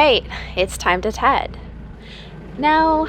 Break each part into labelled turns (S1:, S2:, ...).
S1: right, it's time to ted. Now,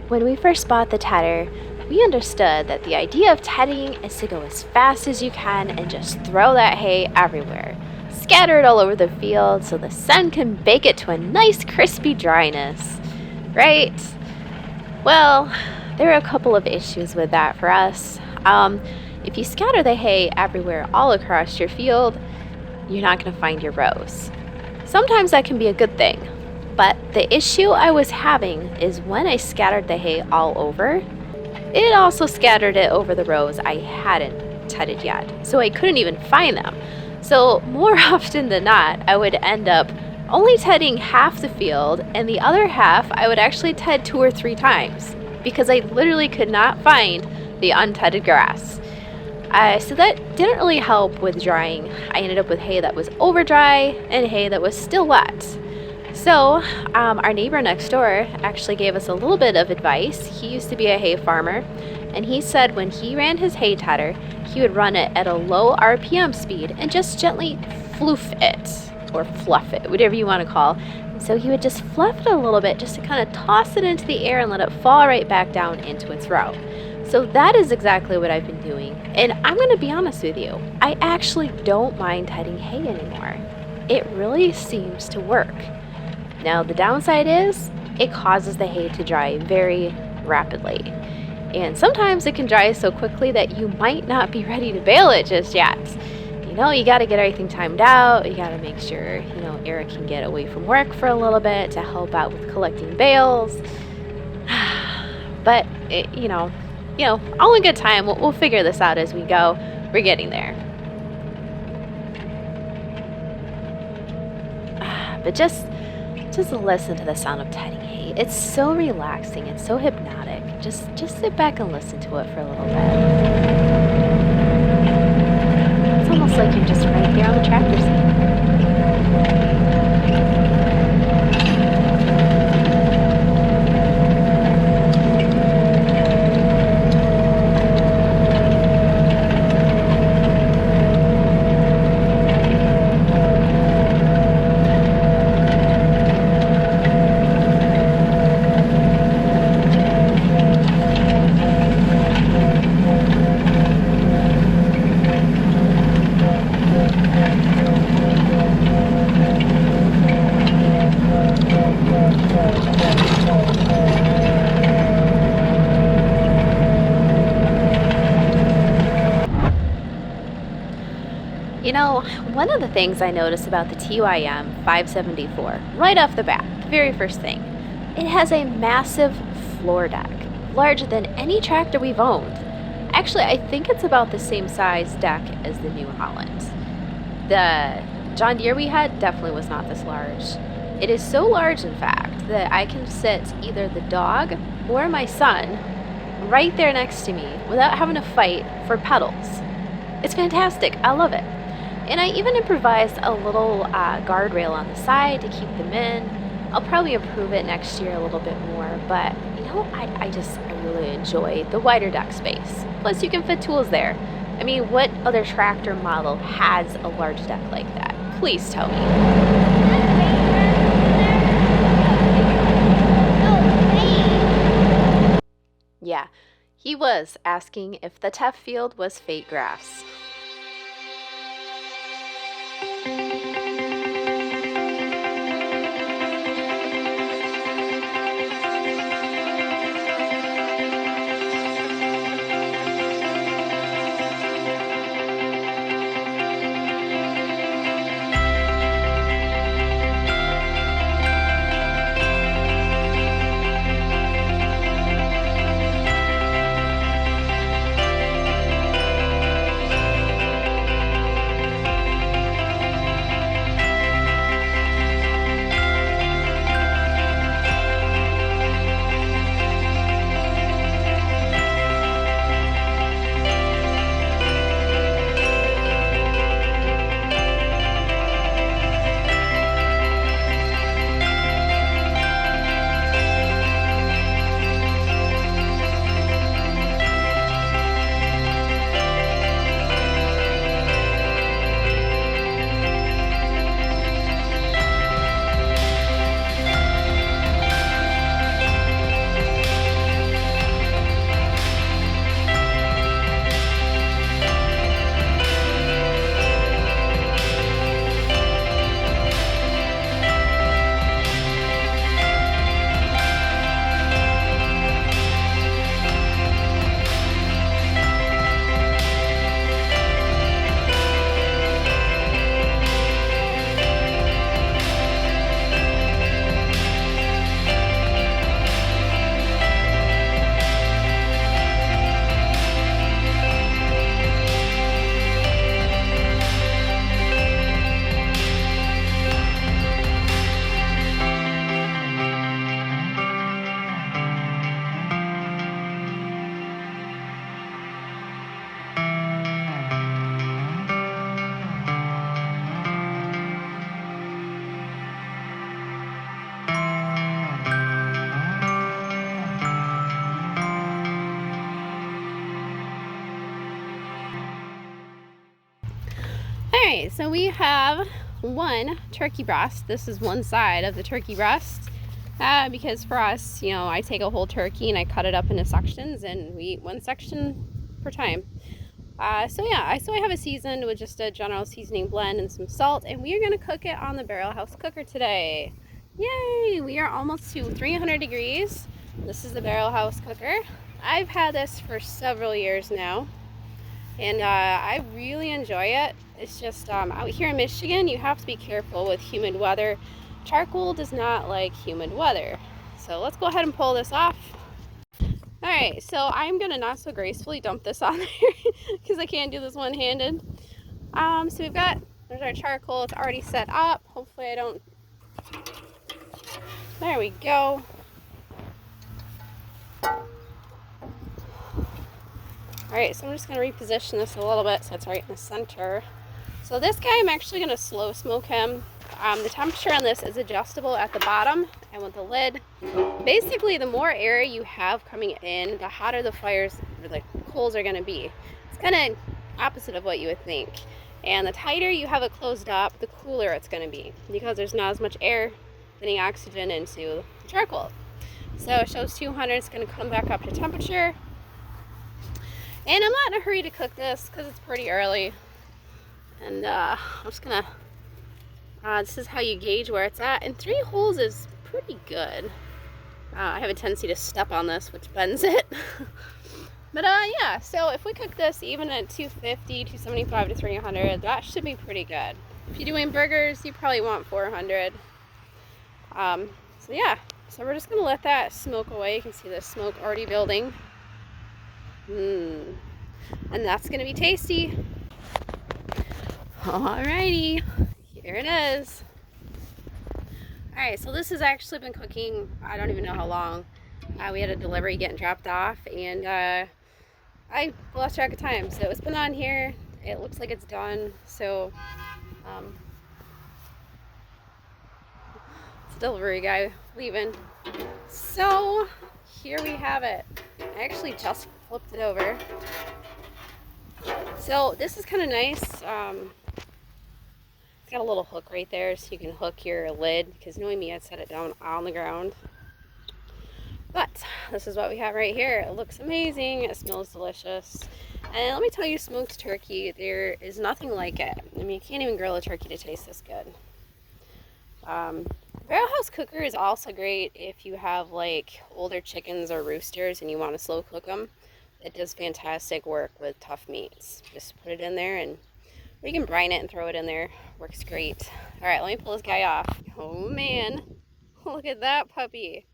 S1: when we first bought the tedder, we understood that the idea of tedding is to go as fast as you can and just throw that hay everywhere. Scatter it all over the field so the sun can bake it to a nice crispy dryness. Right? Well, there are a couple of issues with that for us. If you scatter the hay everywhere all across your field, you're not going to find your rows. Sometimes that can be a good thing, but the issue I was having is when I scattered the hay all over, it also scattered it over the rows I hadn't tedded yet, so I couldn't even find them. So more often than not, I would end up only tedding half the field, and the other half I would actually ted 2 or 3 times because I literally could not find the untedded grass. So that didn't really help with drying. I ended up with hay that was over dry and hay that was still wet. So our neighbor next door actually gave us a little bit of advice. He used to be a hay farmer, and he said when he ran his hay tedder, he would run it at a low RPM speed and just gently floof it, or fluff it, whatever you want to call. And so he would just fluff it a little bit just to kind of toss it into the air and let it fall right back down into its row. So that is exactly what I've been doing. And I'm going to be honest with you, I actually don't mind tedding hay anymore. It really seems to work. Now the downside is it causes the hay to dry very rapidly. And sometimes it can dry so quickly that you might not be ready to bale it just yet. You got to get everything timed out. You got to make sure, Eric can get away from work for a little bit to help out with collecting bales. But, all in good time. We'll figure this out as we go. We're getting there. But just listen to the sound of tedding hay. It's so relaxing. It's so hypnotic. Just sit back and listen to it for a little bit. It's almost like you're just right there on the tractor seat. One of the things I noticed about the TYM 574, right off the bat, the very first thing, it has a massive floor deck, larger than any tractor we've owned. Actually, I think it's about the same size deck as the New Holland. The John Deere we had definitely was not this large. It is so large, in fact, that I can sit either the dog or my son right there next to me without having to fight for pedals. It's fantastic. I love it. And I even improvised a little guardrail on the side to keep them in. I'll probably improve it next year a little bit more, but I really enjoy the wider deck space. Plus you can fit tools there. I mean, what other tractor model has a large deck like that? Please tell me. Yeah, he was asking if the teff field was fake grass.
S2: Alright, so we have one turkey breast. This is one side of the turkey breast. Because for us, you know, I take a whole turkey and I cut it up into sections and we eat one section per time. So I have it seasoned with just a general seasoning blend and some salt, and we are going to cook it on the Barrelhouse Cooker today. Yay! We are almost to 300 degrees. This is the Barrelhouse Cooker. I've had this for several years now, and I really enjoy it. It's just out here in Michigan, you have to be careful with humid weather. Charcoal does not like humid weather. So let's go ahead and pull this off. Alright, so I'm going to not so gracefully dump this on there because I can't do this one-handed. So there's our charcoal. It's already set up. Hopefully I don't... There we go. Alright, so I'm just going to reposition this a little bit so it's right in the center. So this guy, I'm actually going to slow smoke him. The temperature on this is adjustable at the bottom and with the lid. Basically, the more air you have coming in, the hotter the coals are going to be. It's kind of opposite of what you would think. And the tighter you have it closed up, the cooler it's going to be because there's not as much air getting oxygen into the charcoal. So it shows 200. It's going to come back up to temperature. And I'm not in a hurry to cook this because it's pretty early. And I'm just going to... this is how you gauge where it's at, and 3 holes is pretty good. I have a tendency to step on this, which bends it. But yeah, so if we cook this even at 250, 275 to 300, that should be pretty good. If you're doing burgers, you probably want 400. So yeah, so we're just gonna let that smoke away. You can see the smoke already building. And that's gonna be tasty. Alrighty. Here it is. Alright, so this has actually been cooking, I don't even know how long. We had a delivery getting dropped off, and I lost track of time. So it's been on here. It looks like it's done. So it's a delivery guy leaving. So here we have it. I actually just flipped it over. So this is kind of nice. It's got a little hook right there so you can hook your lid, because knowing me, I'd set it down on the ground. But this is what we have right here. It looks amazing. It smells delicious. And let me tell you, smoked turkey, there is nothing like it. I mean, you can't even grill a turkey to taste this good. Barrelhouse Cooker is also great if you have like older chickens or roosters and you want to slow cook them. It does fantastic work with tough meats. Just put it in there, and or you can brine it and throw it in there. Works great. Alright, let me pull this guy off. Oh man, look at that puppy.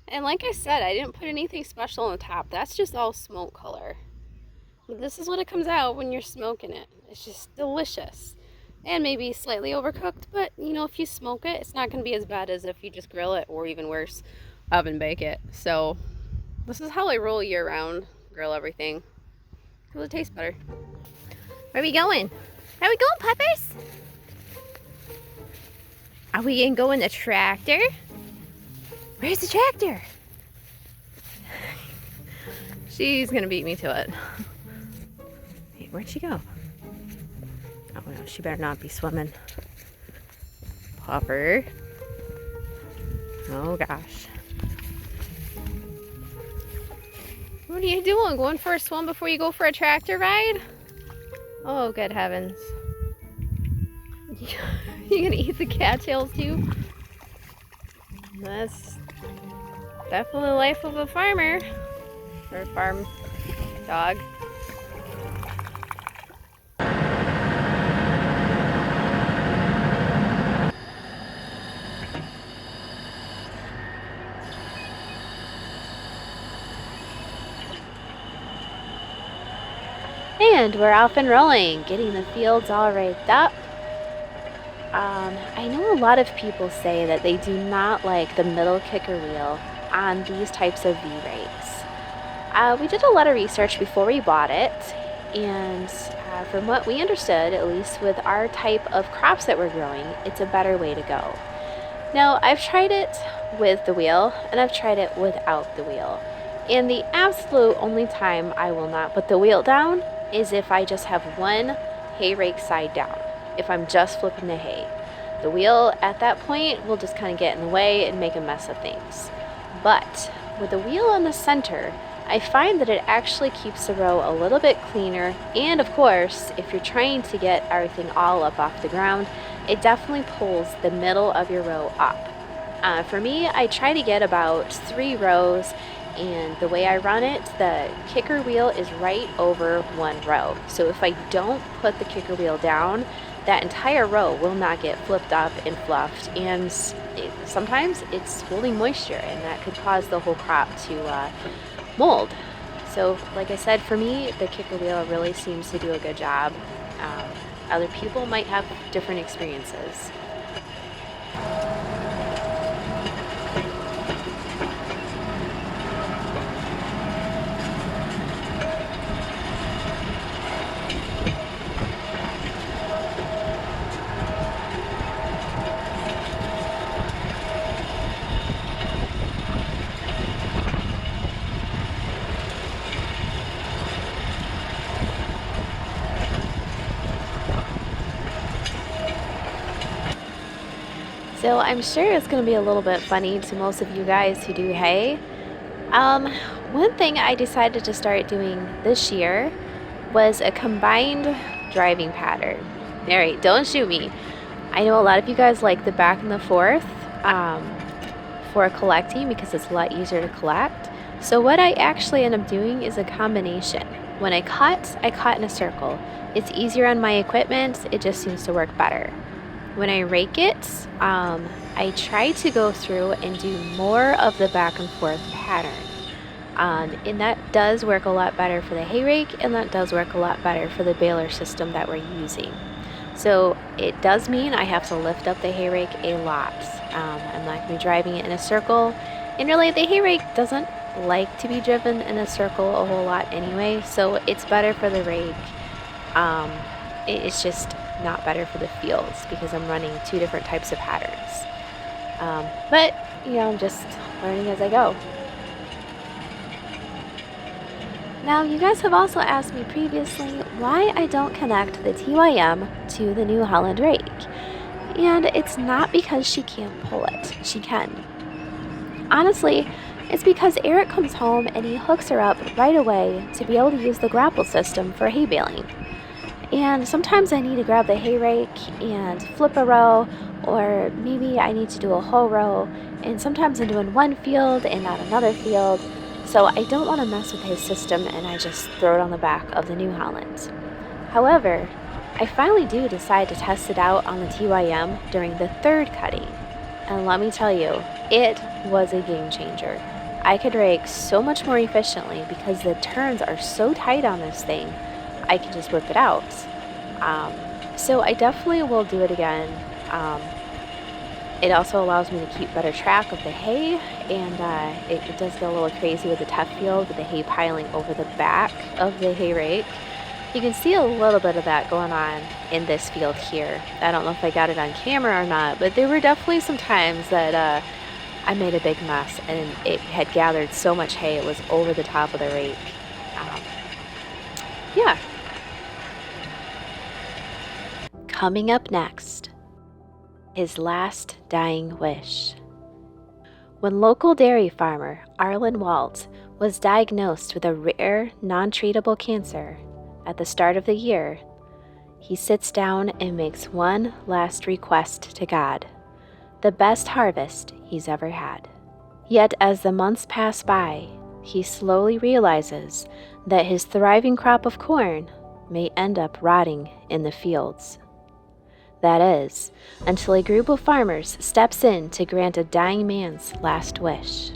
S2: And like I said, I didn't put anything special on the top. That's just all smoke color. But this is what it comes out when you're smoking it. It's just delicious. And maybe slightly overcooked, but you know, if you smoke it, it's not going to be as bad as if you just grill it, or even worse, oven bake it. So this is how I roll year round, grill everything. Because it tastes better. Where are we going? Where are we going, puppers? Are we gonna go in the tractor? Where's the tractor? She's gonna beat me to it. Hey, where'd she go? Oh no, she better not be swimming. Pupper. Oh gosh. What are you doing? Going for a swim before you go for a tractor ride? Oh, good heavens. You gonna eat the cattails too? That's definitely the life of a farmer. Or a farm dog.
S1: And we're off and rolling, getting the fields all raked up. I know a lot of people say that they do not like the middle kicker wheel on these types of v-rakes. We did a lot of research before we bought it, and from what we understood, at least with our type of crops that we're growing, it's a better way to go. Now, I've tried it with the wheel, and I've tried it without the wheel. And the absolute only time I will not put the wheel down is if I just have one hay rake side down. if I'm just flipping the hay. The wheel at that point will just kind of get in the way and make a mess of things. But with the wheel in the center, I find that it actually keeps the row a little bit cleaner, and of course, if you're trying to get everything all up off the ground, it definitely pulls the middle of your row up. For me, I try to get about 3 rows, and the way I run it, the kicker wheel is right over 1 row. So if I don't put the kicker wheel down, that entire row will not get flipped up and fluffed, and sometimes it's holding moisture, and that could cause the whole crop to mold. So like I said, for me, the kicker wheel really seems to do a good job. Other people might have different experiences. So I'm sure it's going to be a little bit funny to most of you guys who do hay. One thing I decided to start doing this year was a combined driving pattern. All right, don't shoot me. I know a lot of you guys like the back and the forth for collecting because it's a lot easier to collect. So what I actually end up doing is a combination. When I cut in a circle. It's easier on my equipment. It just seems to work better. When I rake it, I try to go through and do more of the back and forth pattern. And that does work a lot better for the hayrake, and that does work a lot better for the baler system that we're using. So it does mean I have to lift up the hayrake a lot. I'm not going to be driving it in a circle. And really, the hayrake doesn't like to be driven in a circle a whole lot anyway, so it's better for the rake. It's just not better for the fields because I'm running 2 different types of patterns. But, I'm just learning as I go. Now, you guys have also asked me previously why I don't connect the TYM to the New Holland rake. And it's not because she can't pull it. She can. Honestly, it's because Eric comes home and he hooks her up right away to be able to use the grapple system for hay baling. And sometimes I need to grab the hayrake and flip a row, or maybe I need to do a whole row, and sometimes I'm doing one field and not another field, so I don't want to mess with his system, and I just throw it on the back of the New Holland. However, I finally do decide to test it out on the TYM during the 3rd cutting, and let me tell you, it was a game changer. I could rake so much more efficiently because the turns are so tight on this thing. I can just whip it out. So I definitely will do it again. It also allows me to keep better track of the hay, and it does get a little crazy with the tough field with the hay piling over the back of the hay rake. You can see a little bit of that going on in this field here. I don't know if I got it on camera or not, but there were definitely some times that I made a big mess and it had gathered so much hay it was over the top of the rake. Yeah. Coming up next, his last dying wish. When local dairy farmer Arlen Walt was diagnosed with a rare, non-treatable cancer at the start of the year, he sits down and makes one last request to God, the best harvest he's ever had. Yet as the months pass by, he slowly realizes that his thriving crop of corn may end up rotting in the fields. That is, until a group of farmers steps in to grant a dying man's last wish.